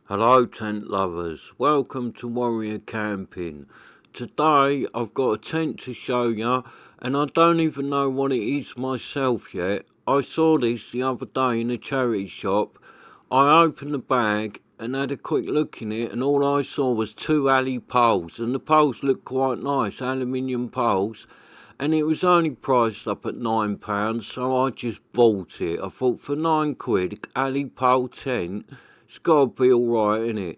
Hello tent lovers, welcome to Warrior Camping. Today I've got a tent to show you and I don't even know what it is myself yet. I saw this the other day in a charity shop. I opened the bag and had a quick look in it and all I saw was two alley poles and the poles looked quite nice, aluminium poles, and it was only priced up at £9, so I just bought it. I thought for £9, alley pole tent, it's got to be alright, innit?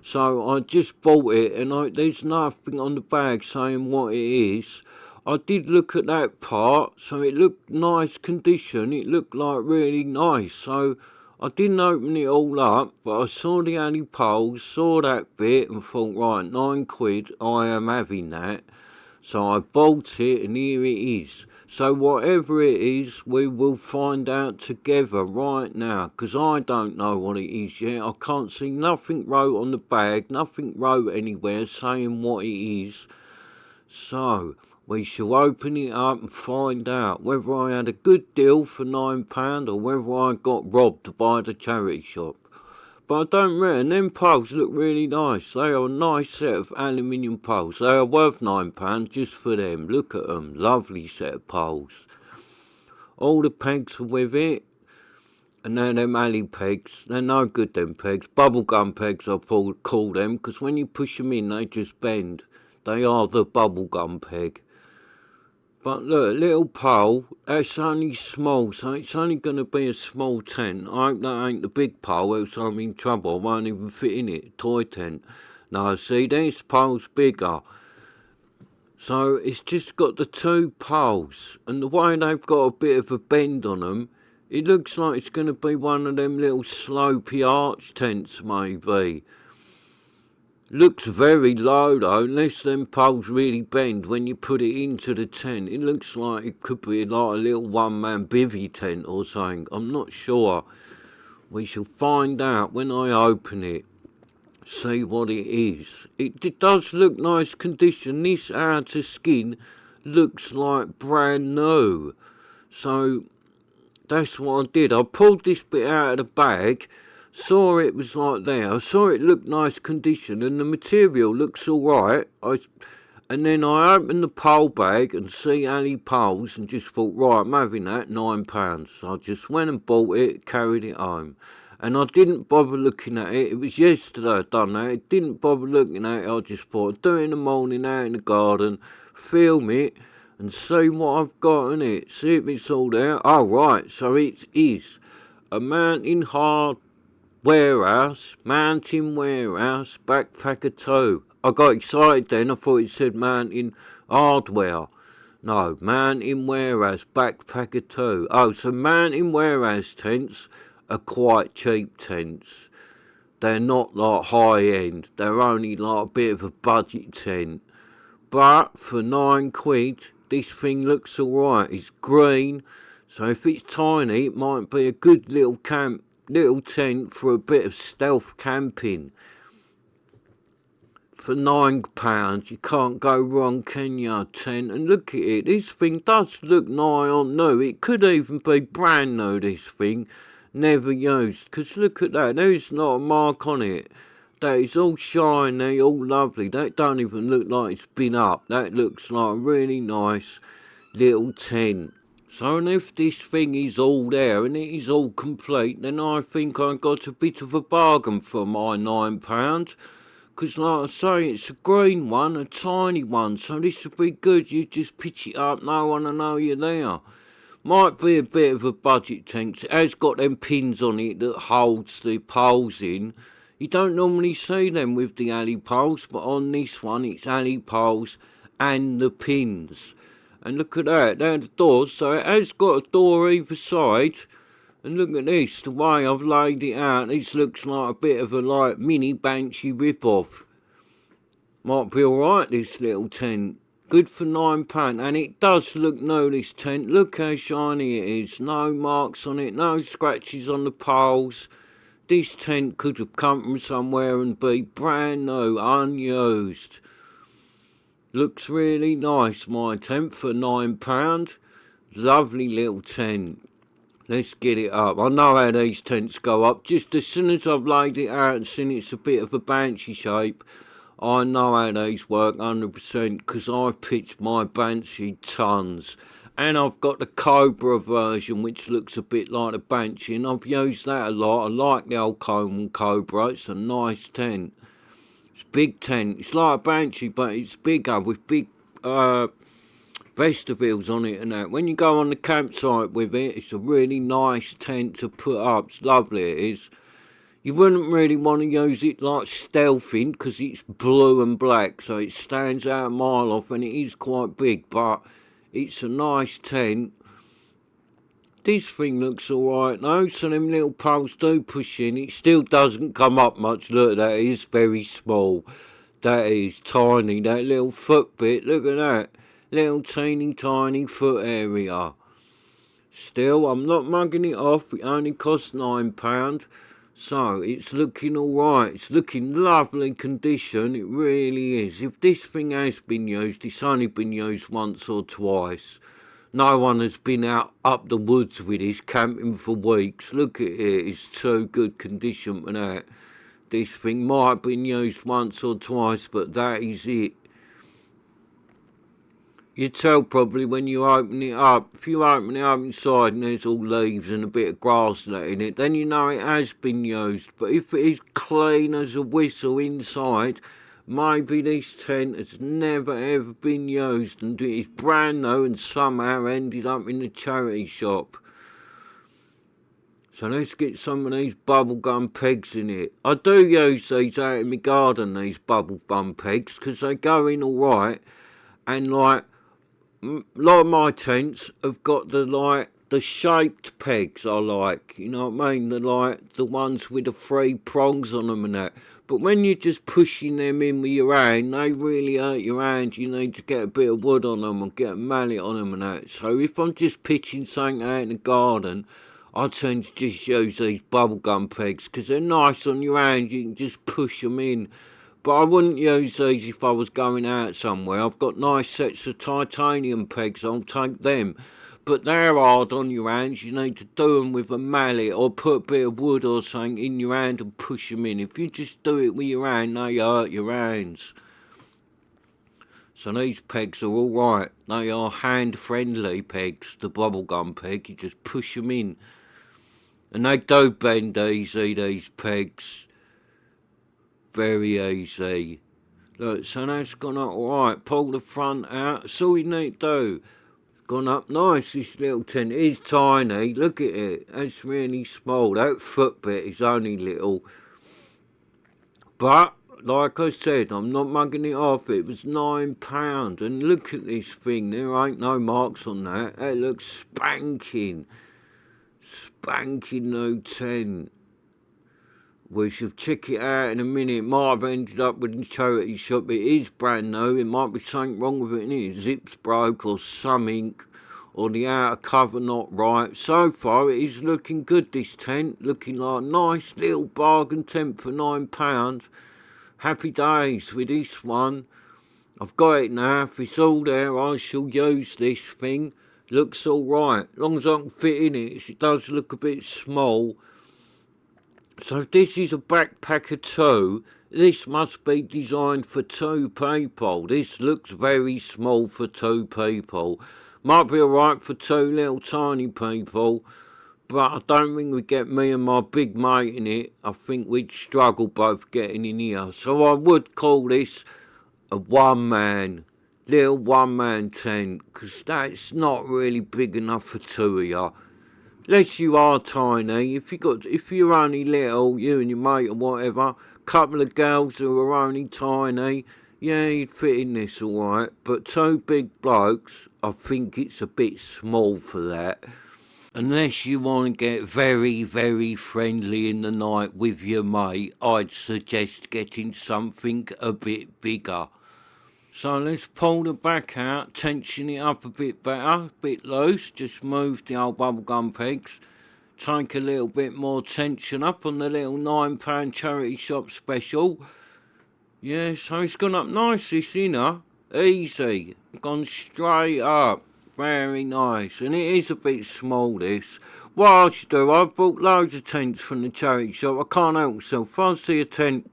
So I just bought it, and there's nothing on the bag saying what it is. I did look at that part, so it looked nice condition. It looked like really nice. So I didn't open it all up, but I saw the alley poles, saw that bit, and thought, right, £9, I am having that. So I bought it and here it is. So whatever it is, we will find out together right now, because I don't know what it is yet. I can't see nothing wrote on the bag, nothing wrote anywhere saying what it is. So we shall open it up and find out whether I had a good deal for £9 or whether I got robbed by the charity shop. But I don't reckon them poles look really nice. They are a nice set of aluminium poles. They are worth £9 just for them. Look at them. Lovely set of poles. All the pegs are with it. And now them alley pegs. They're no good, them pegs. Bubblegum pegs I call them, because when you push them in they just bend. They are the bubblegum peg. But look, little pole, that's only small, so it's only going to be a small tent. I hope that ain't the big pole, else I'm in trouble. I won't even fit in it. Toy tent. No, see, this pole's bigger. So it's just got the two poles, and the way they've got a bit of a bend on them, it looks like it's going to be one of them little slopey arch tents, maybe. Looks very low though, unless them poles really bend when you put it into the tent. It looks like it could be like a little one-man bivvy tent or something. I'm not sure. We shall find out when I open it. See what it is. It does look nice condition. This outer skin looks like brand new. So that's what I did. I pulled this bit out of the bag, saw it was like there. I saw it looked nice condition and the material looks alright. And then I opened the pole bag and see alley poles and just thought, right, I'm having that, £9. So I just went and bought it, carried it home. And I didn't bother looking at it. It was yesterday I done that. I didn't bother looking at it. I just thought, I'd do it in the morning out in the garden, film it, and see what I've got in it. See if it's all there. Oh, right, so it is a mountain hard warehouse, mountain warehouse, backpacker 2. I got excited then, I thought it said mountain hardware. No, mountain warehouse, backpacker 2. Oh, so mountain warehouse tents are quite cheap tents. They're not like high end, they're only like a bit of a budget tent. But for £9, this thing looks alright. It's green, so if it's tiny, it might be a good little tent for a bit of stealth camping. For £9, you can't go wrong, can you? Tent, and look at it. This thing does look nigh on new. It could even be brand new. This thing, never used. Cause look at that. There's not a mark on it. That is all shiny, all lovely. That don't even look like it's been up. That looks like a really nice little tent. So if this thing is all there and it is all complete, then I think I got a bit of a bargain for my £9. Because like I say, it's a green one, a tiny one, so this would be good. You just pitch it up, no one will know you're there. Might be a bit of a budget tent. It has got them pins on it that holds the poles in. You don't normally see them with the alley poles, but on this one it's alley poles and the pins. And look at that, there are the doors, so it has got a door either side. And look at this, the way I've laid it out, this looks like a bit of a like mini Banshee rip-off. Might be alright, this little tent. Good for £9, and it does look new, this tent. Look how shiny it is. No marks on it, no scratches on the poles. This tent could have come from somewhere and be brand new, unused. Looks really nice, my tent, for £9. Lovely little tent. Let's get it up. I know how these tents go up. Just as soon as I've laid it out and seen it's a bit of a banshee shape, I know how these work 100% because I've pitched my banshee tons. And I've got the Cobra version, which looks a bit like a banshee, and I've used that a lot. I like the old Coleman Cobra. It's a nice tent. It's a big tent. It's like a banshee, but it's bigger with big vestibules on it and that. When you go on the campsite with it, it's a really nice tent to put up. It's lovely, it is. You wouldn't really want to use it like stealthing because it's blue and black, so it stands out a mile off, and it is quite big, but it's a nice tent. This thing looks alright though, so them little poles do push in. It still doesn't come up much. Look, that is very small. That is tiny, that little foot bit. Look at that. Little teeny tiny foot area. Still, I'm not mugging it off. It only cost £9. So, it's looking alright. It's looking lovely condition. It really is. If this thing has been used, it's only been used once or twice. No one has been out up the woods with this, camping for weeks. Look at it. It's too good condition for that. This thing might have been used once or twice, but that is it. You tell probably when you open it up. If you open it up inside and there's all leaves and a bit of grass let in it, then you know it has been used. But if it is clean as a whistle inside, maybe this tent has never ever been used and it is brand new and somehow ended up in the charity shop. So let's get some of these bubblegum pegs in it. I do use these out in my garden, these bubblegum pegs, because they go in alright, and like a lot of my tents have got the shaped pegs I like, you know what I mean? The ones with the three prongs on them and that. But when you're just pushing them in with your hand, they really hurt your hand. You need to get a bit of wood on them or get a mallet on them and that. So if I'm just pitching something out in the garden, I tend to just use these bubblegum pegs because they're nice on your hand. You can just push them in. But I wouldn't use these if I was going out somewhere. I've got nice sets of titanium pegs, I'll take them. But they're hard on your hands. You need to do them with a mallet or put a bit of wood or something in your hand and push them in. If you just do it with your hand, they hurt your hands. So these pegs are alright. They are hand-friendly pegs, the bubblegum peg. You just push them in. And they do bend easy, these pegs. Very easy. Look, so that's gone up alright. Pull the front out. That's all you need to do. Gone up nice, this little tent. It is tiny. Look at it. That's really small. That foot bit is only little. But, like I said, I'm not mugging it off. It was £9. And look at this thing. There ain't no marks on that. That looks spanking. Spanking new tent. We shall check it out in a minute. It might have ended up with a charity shop. It is brand new. It might be something wrong with it, innit? Zips broke or something, or the outer cover not right. So far, it is looking good, this tent. Looking like a nice little bargain tent for £9. Happy days with this one. I've got it now. If it's all there, I shall use this thing. Looks all right. As long as I can fit in it. It does look a bit small. So if this is a backpacker 2, this must be designed for 2 people. This looks very small for 2 people. Might be alright for 2 little tiny people, but I don't think we'd get me and my big mate in it. I think we'd struggle both getting in here. So I would call this a little one-man tent, because that's not really big enough for 2 of you. Unless you are tiny, if you're only little, you and your mate or whatever, couple of girls who are only tiny, yeah, you'd fit in this alright. But 2 big blokes, I think it's a bit small for that. Unless you want to get very, very friendly in the night with your mate, I'd suggest getting something a bit bigger. So let's pull the back out, tension it up a bit better, a bit loose, just move the old bubblegum pegs, take a little bit more tension up on the little £9 charity shop special. Yeah, so it's gone up nice, this inner, easy, gone straight up, very nice, and it is a bit small this. What I should do, I've bought loads of tents from the charity shop. I can't help myself. If I see a tent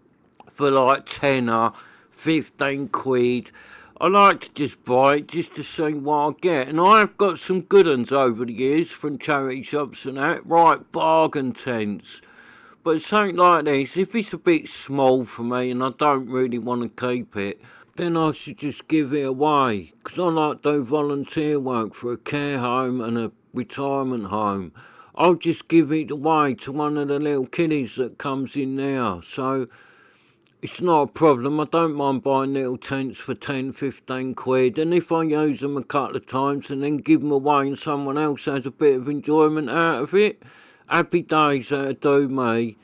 for like tenner, 15 quid, I like to just buy it just to see what I get. And I have got some good ones over the years from charity shops and that. Right, bargain tents. But something like this, if it's a bit small for me and I don't really want to keep it, then I should just give it away. 'Cause I like to do volunteer work for a care home and a retirement home. I'll just give it away to one of the little kiddies that comes in there. So it's not a problem. I don't mind buying little tents for 10, 15 quid. And if I use them a couple of times and then give them away and someone else has a bit of enjoyment out of it, happy days, that'll do me.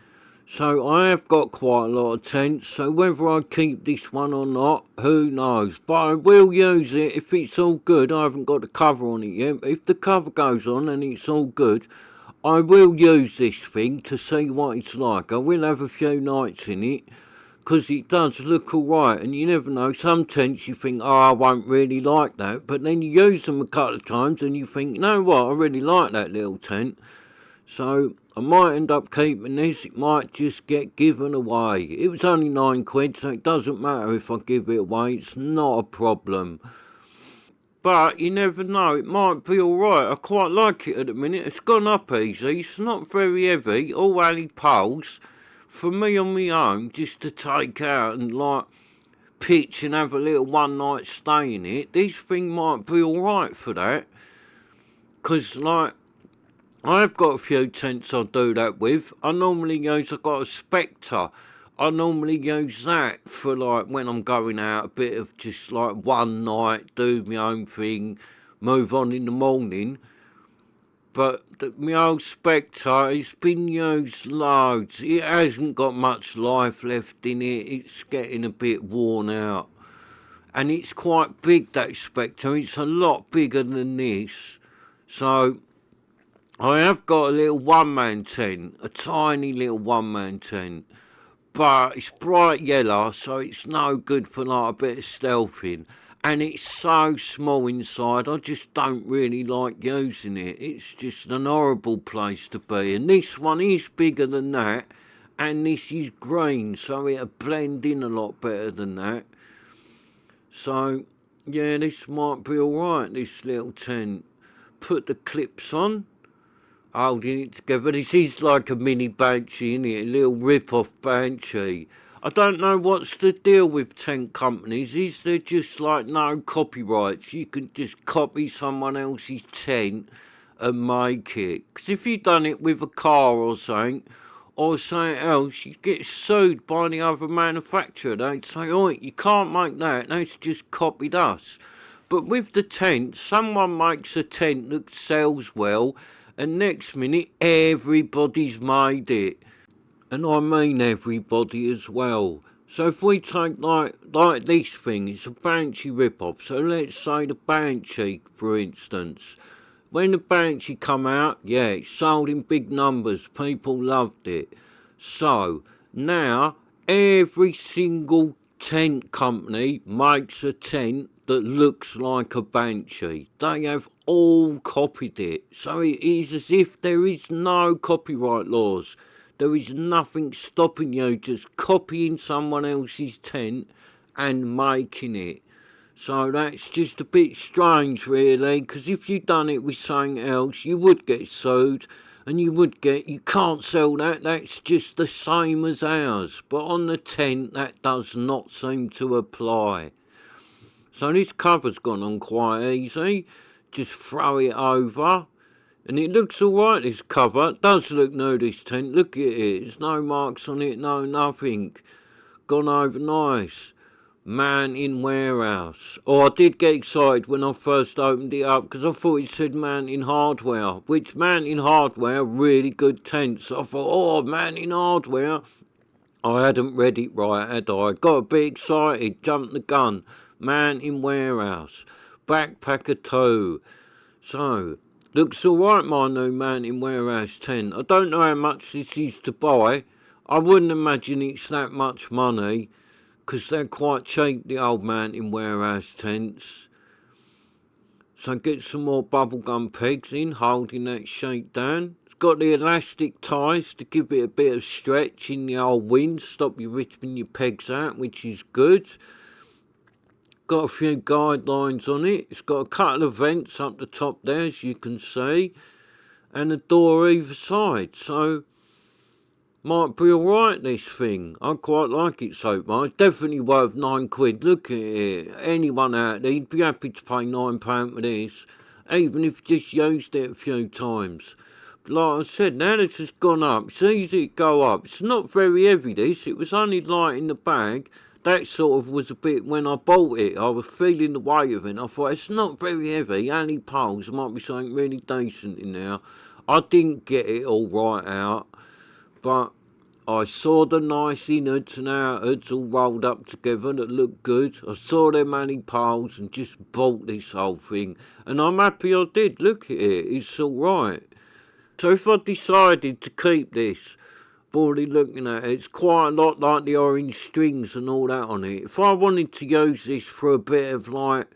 So I have got quite a lot of tents, so whether I keep this one or not, who knows. But I will use it if it's all good. I haven't got the cover on it yet, but if the cover goes on and it's all good, I will use this thing to see what it's like. I will have a few nights in it, because it does look alright, and you never know. Some tents you think, oh, I won't really like that, but then you use them a couple of times and you think, you know what, I really like that little tent. So I might end up keeping this, it might just get given away. It was only 9 quid, so it doesn't matter if I give it away, it's not a problem. But you never know, it might be alright. I quite like it at the minute. It's gone up easy, it's not very heavy, all alley poles. For me on my own, just to take out and like pitch and have a little one night stay in it, this thing might be alright for that. 'Cause like, I've got a few tents I do that with. I've got a Spectre. I normally use that for like when I'm going out, a bit of just like one night, do my own thing, move on in the morning. But my old Spectre, it's been used loads. It hasn't got much life left in it. It's getting a bit worn out. And it's quite big, that Spectre. It's a lot bigger than this. So I have got a little one-man tent, a tiny little one-man tent, but it's bright yellow, so it's no good for like a bit of stealthing. And it's so small inside, I just don't really like using it. It's just an horrible place to be. And this one is bigger than that, and this is green, so it'll blend in a lot better than that. So, yeah, this might be alright, this little tent. Put the clips on, holding it together. This is like a mini Banshee, isn't it? A little rip-off Banshee. I don't know what's the deal with tent companies. Is there just like no copyrights? You can just copy someone else's tent and make it. Because if you've done it with a car or something else, you get sued by the other manufacturer. They'd say, oh, you can't make that. That's just copied us. But with the tent, someone makes a tent that sells well, and next minute everybody's made it. And I mean everybody as well. So if we take like this thing, it's a Banshee rip-off. So let's say the Banshee, for instance. When the Banshee come out, yeah, it sold in big numbers. People loved it. So now every single tent company makes a tent that looks like a Banshee. They have all copied it. So it is as if there is no copyright laws. There is nothing stopping you just copying someone else's tent and making it. So that's just a bit strange, really, because if you'd done it with something else, you would get sued, and you can't sell that, that's just the same as ours. But on the tent, that does not seem to apply. So this cover's gone on quite easy. Just throw it over. And it looks alright, this cover. It does look new, this tent. Look at it. There's no marks on it, no nothing. Gone over nice. Man in warehouse. Oh, I did get excited when I first opened it up because I thought it said Man in Hardware. Which Man in Hardware, really good tents. I thought, oh, Man in Hardware. I hadn't read it right, had I? Got a bit excited, jumped the gun. Man in warehouse. Backpacker 2. So, looks alright, my new Man in warehouse tent. I don't know how much this is to buy. I wouldn't imagine it's that much money, because they're quite cheap, the old Man in warehouse tents. So get some more bubblegum pegs in, holding that sheet down. It's got the elastic ties to give it a bit of stretch in the old wind, stop you ripping your pegs out, which is good. Got a few guidelines on it. It's got a couple of vents up the top there, as you can see, and a door either side. So might be alright, this thing. I quite like it so far. It's definitely worth £9. Look at it. Anyone out there, you'd be happy to pay £9 for this, even if you just used it a few times. But like I said, now this has gone up. It's easy to go up. It's not very heavy, this. It was only light in the bag. That sort of was a bit, when I bought it, I was feeling the weight of it. I thought, it's not very heavy. Only poles. There might be something really decent in there. I didn't get it all right out, but I saw the nice innards and outards all rolled up together that looked good. I saw them many poles and just bought this whole thing. And I'm happy I did. Look at it. It's all right. So if I decided to keep this, already looking at it, it's quite a lot like the orange strings and all that on it. If I wanted to use this for a bit of like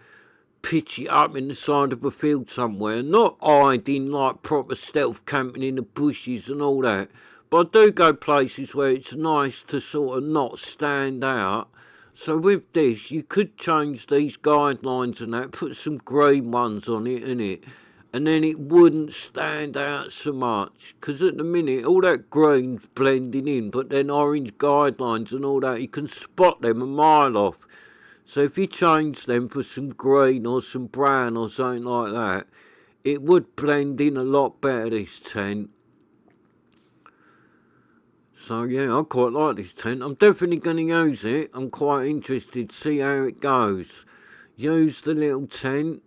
pitch it up in the side of a field somewhere, not hiding like proper stealth camping in the bushes and all that, but I do go places where it's nice to sort of not stand out. So with this, you could change these guidelines and that, put some green ones on it, innit? And then it wouldn't stand out so much. Because at the minute, all that green's blending in, but then orange guidelines and all that, you can spot them a mile off. So if you change them for some green or some brown or something like that, it would blend in a lot better, this tent. So yeah, I quite like this tent. I'm definitely going to use it. I'm quite interested to see how it goes. Use the little tent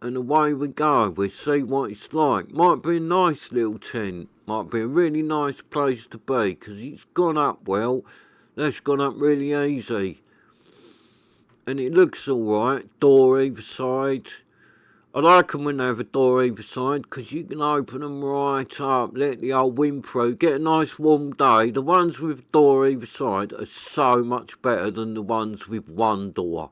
and away we go. We'll see what it's like. Might be a nice little tent. Might be a really nice place to be, because it's gone up well. That's gone up really easy. And it looks alright. Door either side. I like them when they have a door either side, because you can open them right up, let the old wind through, get a nice warm day. The ones with a door either side are so much better than the ones with one door,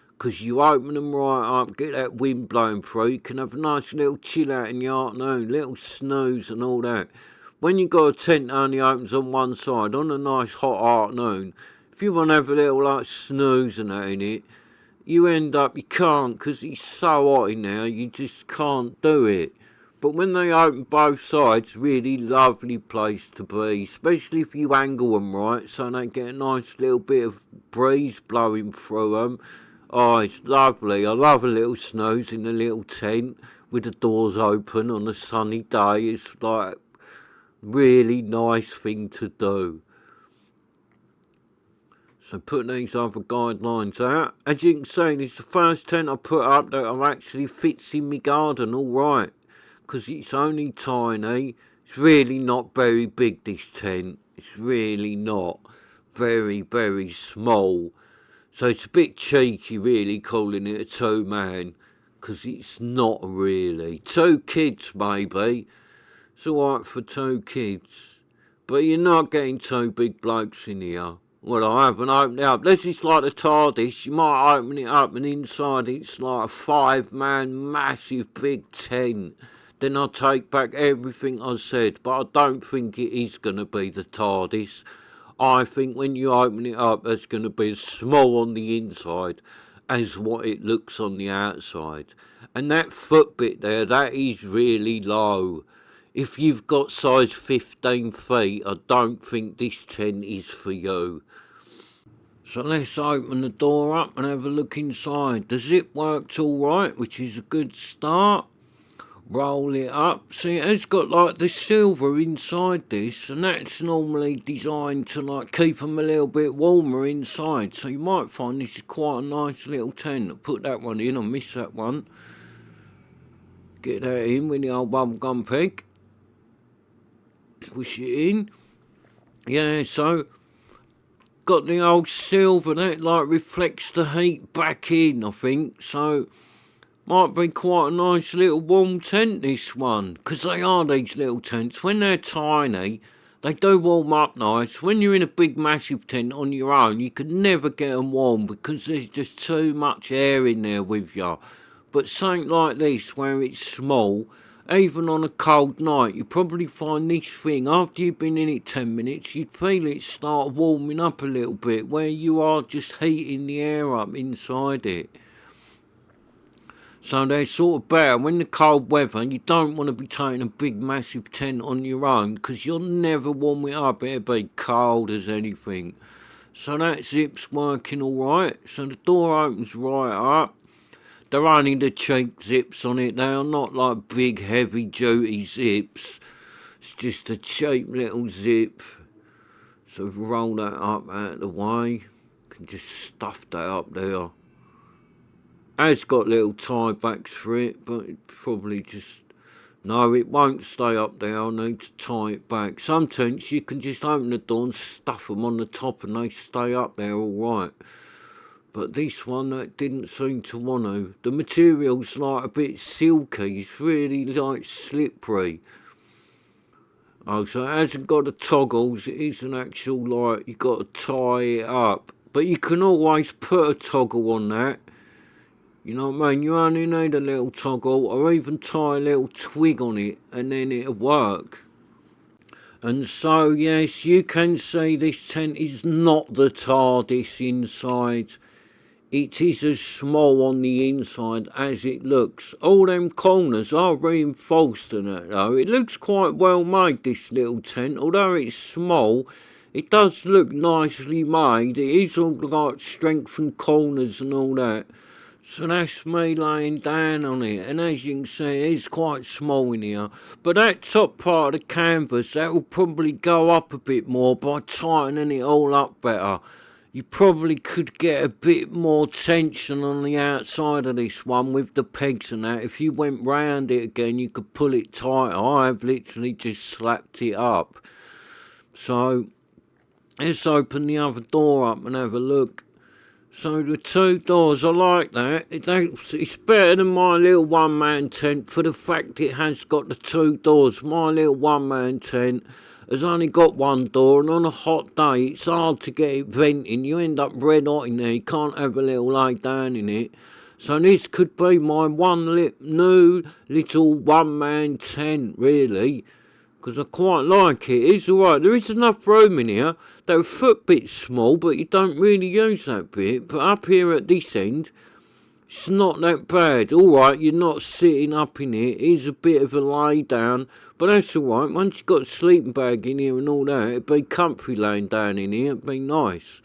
because you open them right up, get that wind blowing through, you can have a nice little chill out in the afternoon, little snooze and all that. When you got a tent that only opens on one side, on a nice hot afternoon, if you want to have a little like snooze and that in it, you end up, you can't, because it's so hot in there, you just can't do it. But when they open both sides, really lovely place to be, especially if you angle them right, so they get a nice little bit of breeze blowing through them. Oh, it's lovely. I love a little snooze in a little tent with the doors open on a sunny day. It's like really nice thing to do. So put these other guidelines out. As you can see, it's the first tent I put up that actually fits in my garden all right, because it's only tiny. It's really not very big, this tent. It's really not. Very, very small. So it's a bit cheeky really calling it a two-man, because it's not really. 2 kids maybe. It's alright for 2 kids. But you're not getting 2 big blokes in here. Well, I haven't opened it up. Unless it's like the TARDIS, you might open it up and inside it's like a 5-man massive big tent. Then I'll take back everything I said. But I don't think it is going to be the TARDIS. I think when you open it up, it's going to be as small on the inside as what it looks on the outside. And that foot bit there, that is really low. If you've got size 15 feet, I don't think this tent is for you. So let's open the door up and have a look inside. The zip worked all right, which is a good start. Roll it up. See, it has got like the silver inside this, and that's normally designed to like keep them a little bit warmer inside. So you might find this is quite a nice little tent. Put that one in. I missed that one. Get that in with the old bubblegum peg. Push it in. Yeah, so got the old silver that like reflects the heat back in, I think. So might be quite a nice little warm tent, this one, because they are these little tents. When they're tiny, they do warm up nice. When you're in a big massive tent on your own, you can never get them warm because there's just too much air in there with you. But something like this, where it's small Even on a cold night, you probably find this thing, after you've been in it 10 minutes, you'd feel it start warming up a little bit, where you are just heating the air up inside it. So they're sort of better. When the cold weather, you don't want to be taking a big massive tent on your own, because you'll never warm it up. It'll be cold as anything. So that zip's working alright. So the door opens right up. They're only the cheap zips on it. They are not like big heavy duty zips. It's just a cheap little zip. So roll that up out of the way. Can just stuff that up there. Has got little tie backs for it, but it probably just... No, it won't stay up there. I'll need to tie it back. Some tents you can just open the door and stuff them on the top and they stay up there alright. But this one, that didn't seem to want to. The material's like a bit silky. It's really like slippery. Oh, so it hasn't got the toggles. It is an actual, like, you've got to tie it up. But you can always put a toggle on that. You know what I mean? You only need a little toggle, or even tie a little twig on it, and then it'll work. And so, yes, you can see this tent is not the TARDIS inside. It is as small on the inside as it looks. All them corners are reinforced in it though. It looks quite well made, this little tent. Although it's small, it does look nicely made. It is all like strengthened corners and all that. So that's me laying down on it, and as you can see, it is quite small in here. But that top part of the canvas, that will probably go up a bit more by tightening it all up better. You probably could get a bit more tension on the outside of this one with the pegs and that. If you went round it again, you could pull it tighter. I've literally just slapped it up. So let's open the other door up and have a look. So the two doors, I like that. It's better than my little one-man tent for the fact it has got the two doors. My little one-man tent has only got one door, and on a hot day it's hard to get it venting. You end up red hot in there. You can't have a little lay down in it. So this could be my new little one-man tent, really, because I quite like it. It's alright. There is enough room in here. That foot bit's small, but you don't really use that bit. But up here at this end, it's not that bad. Alright, you're not sitting up in it. It is a bit of a lay down, but that's alright. Once you've got a sleeping bag in here and all that, it'd be comfy laying down in here. It'd be nice.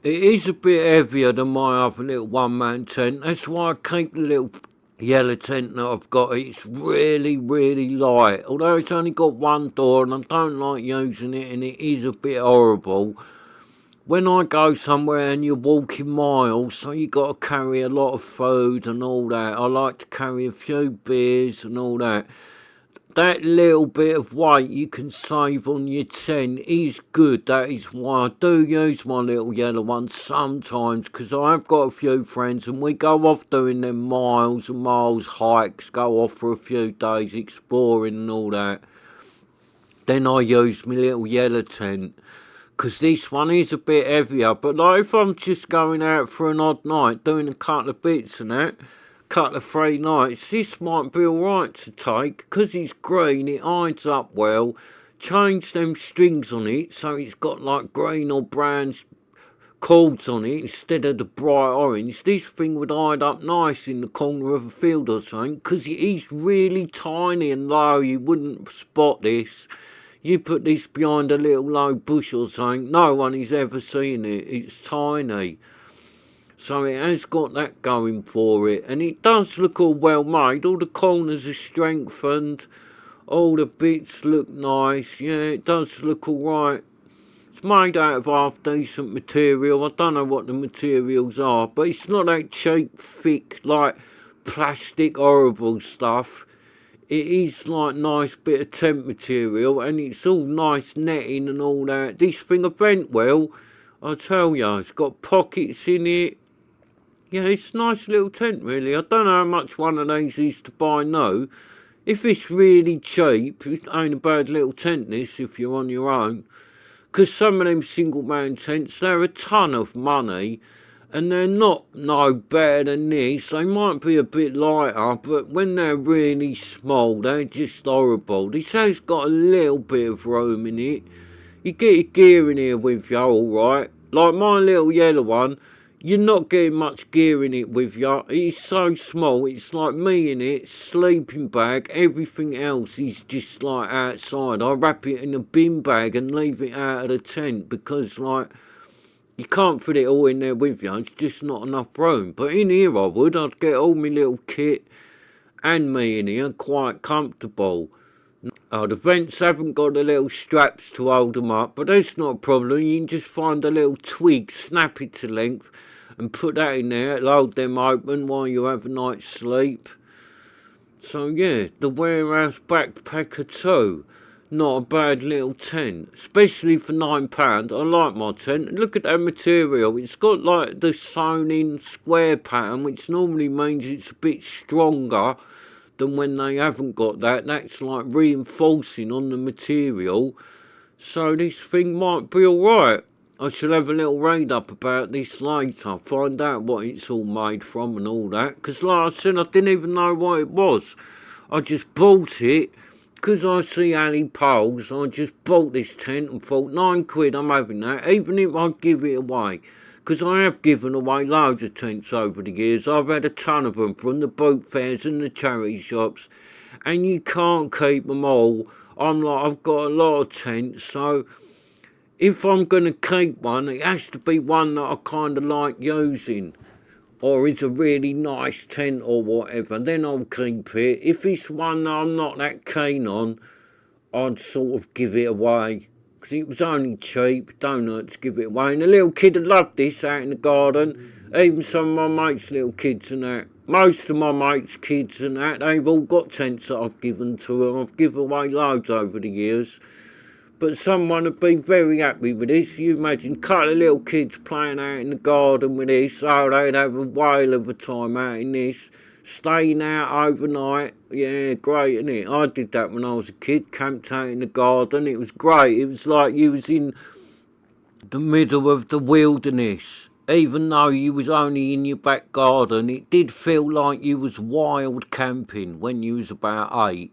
It is a bit heavier than my other little one-man tent. That's why I keep the little yellow tent that I've got. It's really, really light. Although it's only got one door and I don't like using it, and it is a bit horrible. When I go somewhere and you're walking miles, so you got to carry a lot of food and all that. I like to carry a few beers and all that. That little bit of weight you can save on your tent is good. That is why I do use my little yellow one sometimes, because I've got a few friends and we go off doing them miles and miles hikes, go off for a few days exploring and all that. Then I use my little yellow tent, because this one is a bit heavier. But like if I'm just going out for an odd night, doing a couple of bits and that, couple of 3 nights, this might be alright to take, because it's green, it hides up well. Change them strings on it so it's got like green or brown cords on it instead of the bright orange. This thing would hide up nice in the corner of a field or something, because it is really tiny and low. You wouldn't spot this. You put this behind a little low bush or something, no one has ever seen it. It's tiny. So it has got that going for it, and it does look all well made. All the corners are strengthened, all the bits look nice. Yeah, it does look alright. It's made out of half decent material. I don't know what the materials are, but it's not that cheap, thick, like plastic horrible stuff. It is like nice bit of tent material, and it's all nice netting and all that. This thing will vent well, I tell you. It's got pockets in it. Yeah, it's a nice little tent, really. I don't know how much one of these is to buy new. If it's really cheap, it ain't a bad little tent, this, if you're on your own. Because some of them single-man tents, they're a ton of money. and they're not no better than this. They might be a bit lighter, but when they're really small, they're just horrible. This has got a little bit of room in it. You get your gear in here with you, alright. Like my little yellow one, you're not getting much gear in it with you. It's so small, it's like me in it, sleeping bag, everything else is just like outside. I wrap it in a bin bag and leave it out of the tent because like, you can't fit it all in there with you, it's just not enough room. But in here I would, I'd get all my little kit and me in here quite comfortable. Oh, the vents haven't got the little straps to hold them up, but that's not a problem. You can just find a little twig, snap it to length, and put that in there. It'll hold them open while you have a night's sleep. So yeah, the Warehouse Backpacker 2. Not a bad little tent, especially for £9. I like my tent. Look at that material. It's got like the sewn in square pattern, which normally means it's a bit stronger than when they haven't got that. That's like reinforcing on the material. So this thing might be alright. I shall have a little read up about this later, find out what it's all made from and all that. Because like I said, I didn't even know what it was. I just bought it because I see Ali Poles. I just bought this tent and thought, £9, I'm having that, even if I give it away. Because I have given away loads of tents over the years. I've had a ton of them from the boot fairs and the charity shops. And you can't keep them all. I've got a lot of tents, so if I'm going to keep one, it has to be one that I kind of like using. Or is a really nice tent or whatever, then I'll keep it. If it's one that I'm not that keen on, I'd sort of give it away. Because it was only cheap, don't hurt to give it away. And the little kid had loved this out in the garden. Even some of my mates' little kids and that. Most of my mates' kids and that, they've all got tents that I've given to them. I've given away loads over the years. But someone would be very happy with this. You imagine a couple of little kids playing out in the garden with this. Oh, they'd have a whale of a time out in this. Staying out overnight. Yeah, great, isn't it? I did that when I was a kid. Camped out in the garden. It was great. It was like you was in the middle of the wilderness. Even though you was only in your back garden, it did feel like you was wild camping when you was about 8.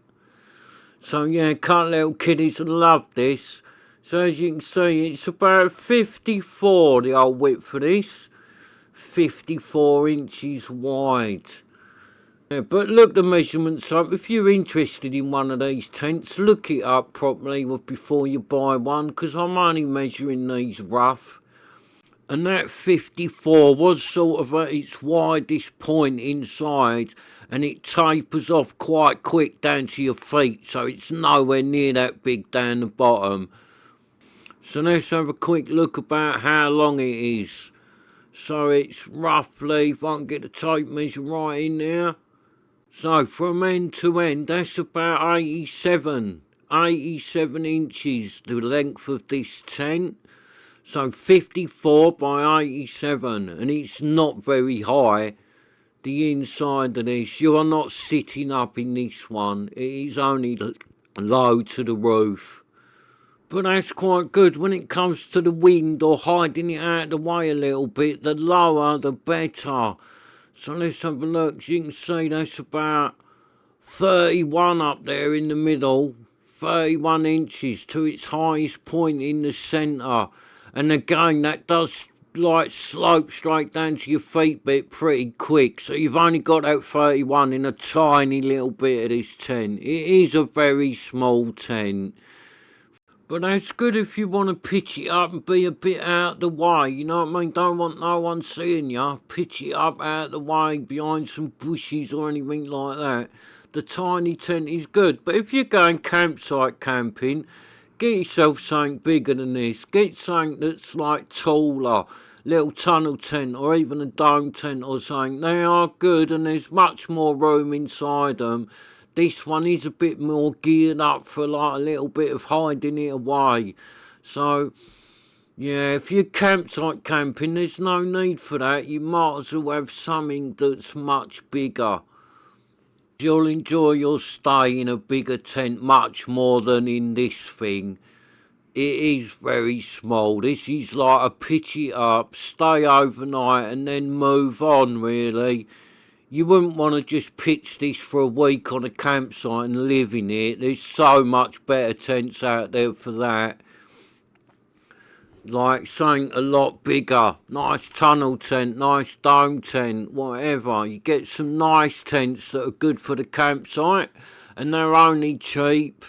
So yeah, couple little kiddies will love this. So as you can see, it's about 54, the old width for this. 54 inches wide. Yeah, but look the measurements up. If you're interested in one of these tents, look it up properly before you buy one, because I'm only measuring these rough. And that 54 was sort of at its widest point inside, and it tapers off quite quick down to your feet, so it's nowhere near that big down the bottom. So let's have a quick look about how long it is. So it's roughly, if I can get the tape measure right in there, so from end to end, that's about 87 inches, the length of this tent. So 54 by 87, and it's not very high. The inside of this, you are not sitting up in this one. It is only low to the roof. But that's quite good when it comes to the wind or hiding it out of the way a little bit. The lower, the better. So let's have a look. As you can see, that's about 31 up there in the middle. 31 inches to its highest point in the centre. And again, that does like slope straight down to your feet bit pretty quick. So you've only got that 31 in a tiny little bit of this tent. It is a very small tent. But that's good if you want to pitch it up and be a bit out the way, you know what I mean? Don't want no one seeing you. Pitch it up out the way behind some bushes or anything like that. The tiny tent is good. But if you're going campsite camping, get yourself something bigger than this. Get something that's like taller. Little tunnel tent or even a dome tent or something. They are good and there's much more room inside them. This one is a bit more geared up for like a little bit of hiding it away. So, yeah, if you're campsite camping, there's no need for that. You might as well have something that's much bigger. You'll enjoy your stay in a bigger tent much more than in this thing. It is very small. This is like a pitch it up, stay overnight and then move on, really. You wouldn't want to just pitch this for a week on a campsite and live in it. There's so much better tents out there for that. Like something a lot bigger. Nice tunnel tent, nice dome tent, whatever. You get some nice tents that are good for the campsite and they're only cheap.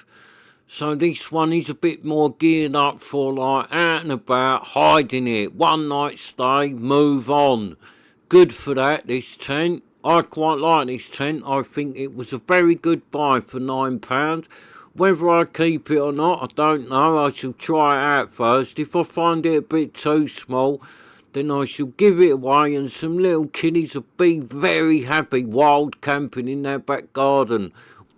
So this one is a bit more geared up for like out and about, hiding it, one night stay, move on. Good for that, this tent. I quite like this tent. I think it was a very good buy for £9. Whether I keep it or not, I don't know. I shall try it out first. If I find it a bit too small, then I shall give it away and some little kiddies will be very happy wild camping in their back garden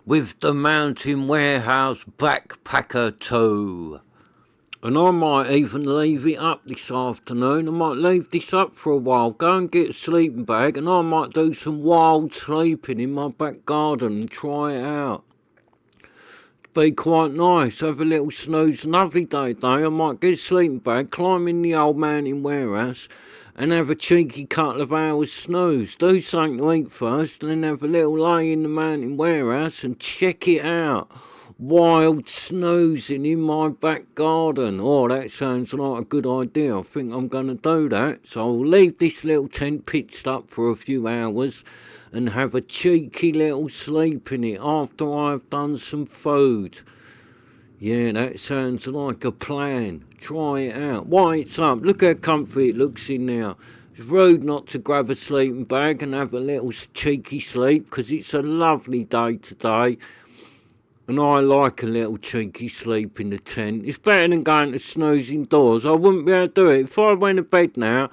with the Mountain Warehouse Backpacker 2. And I might even leave it up this afternoon. I might leave this up for a while, go and get a sleeping bag, and I might do some wild sleeping in my back garden and try it out. Be quite nice, have a little snooze. Lovely day today. I might get a sleeping bag, climb in the old Mountain Warehouse and have a cheeky couple of hours snooze. Do something to eat first and then have a little lay in the Mountain Warehouse and check it out. Wild snoozing in my back garden. Oh, that sounds like a good idea. I think I'm going to do that. So I'll leave this little tent pitched up for a few hours and have a cheeky little sleep in it after I've done some food. Yeah, that sounds like a plan. Try it out. Why, it's up. Look how comfy it looks in there. It's rude not to grab a sleeping bag and have a little cheeky sleep because it's a lovely day today. And I like a little cheeky sleep in the tent. It's better than going to snooze indoors. I wouldn't be able to do it. If I went to bed now,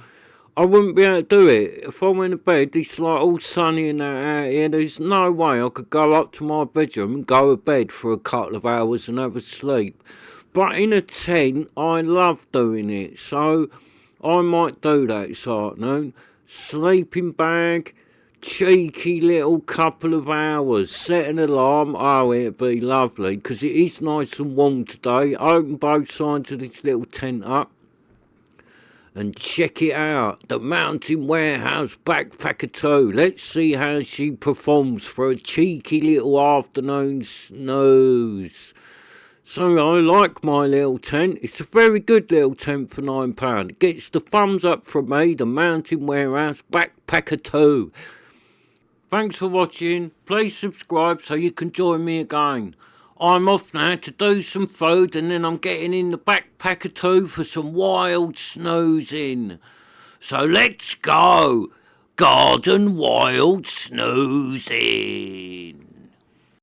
I wouldn't be able to do it. If I went to bed, it's like all sunny and that out here. There's no way I could go up to my bedroom and go to bed for a couple of hours and have a sleep. But in a tent, I love doing it. So I might do that this afternoon. Sleeping bag, cheeky little couple of hours, set an alarm. Oh, it'd be lovely because it is nice and warm today. Open both sides of this little tent up and check it out. The Mountain Warehouse Backpacker 2. Let's see how she performs for a cheeky little afternoon snooze. So I like my little tent. It's a very good little tent for £9. It gets the thumbs up from me, the Mountain Warehouse Backpacker 2. Thanks for watching. Please subscribe so you can join me again. I'm off now to do some food and then I'm getting in the Backpacker 2 for some wild snoozing. So let's go. Garden wild snoozing.